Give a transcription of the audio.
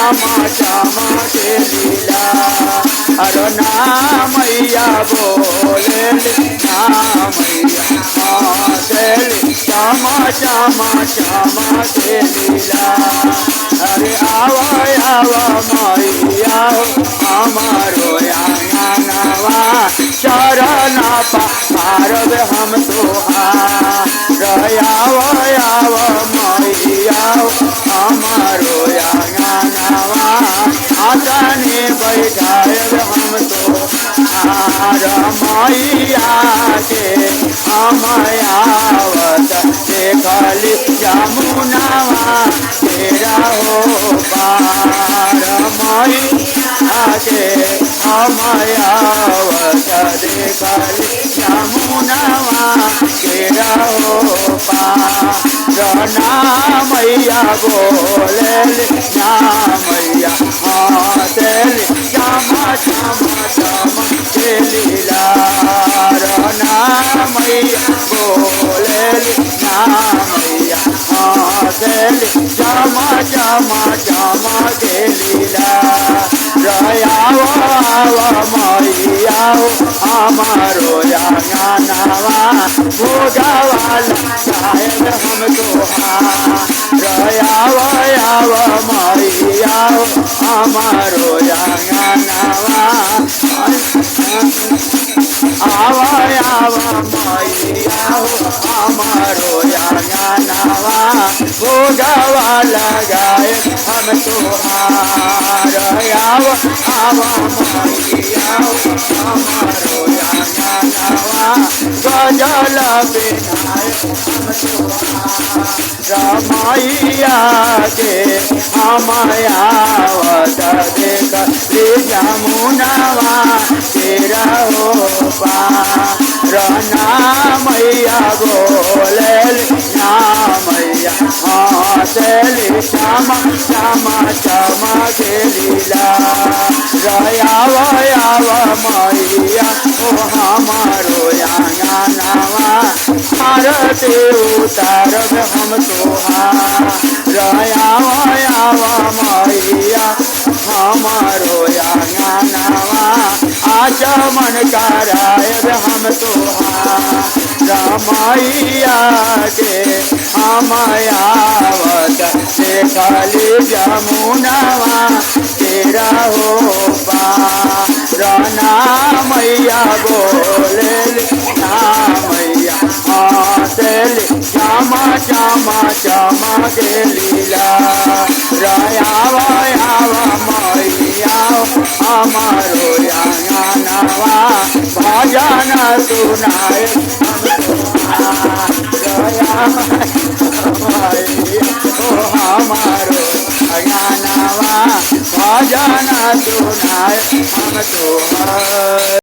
श्यामा श्यामा के लीला। अरे ना मैया बोले ना मैया हंसली श्यामा श्यामा श्यामा के लीला। अरे आवा आवा मैया हमारो आंगनवा चरण पारब हम तोहार। आवा आवा मैया हमारो आंगनवा आसने बैठाब हम तोहार। मैया के हम आवत देखली यमुनावा तेरा हो पार। मैया के हम आवत देखली यमुनावा तेरा हो पार। ना मैया बोले ना मैया हंसली श्यामा श्यामा श्यामा के लीला। ना मैया बोले ना मैया हंसली श्यामा श्यामा श्यामा के लीला। आवा मैया हमारो आंगनवा भोगवाला साहेब हम तोहार। आवा आवा मैया हमारो आंगनवा आवा आवा मैया हमारो आंगनवा भोगवाला गाए हम तोहार। आवा आवा मैया हमारो आंगनवा गजल बिनाए हम तोहार। मैया के हम आवत देखली यमुनावा तेरा हो पार। ना मैया बोले ना मैया हंसली श्यामा श्यामा श्यामा के लीला। आवा आवा मैया हमारो आंगनवा आरती उतारब हम तोहार। आवा आवा मैया हमारो आंगनवा आचमन करायब हम तोहार। मैया के हम आवत देखली यमुनावा तेरा हो पार। ना मैया बोले ना मैया हंसली श्यामा श्यामा श्यामा के लीला। आवा आवा मैया हमारो आंगनवा भजन सुनाए हमारो आंगनवा भजन सुनाए हम तोहार।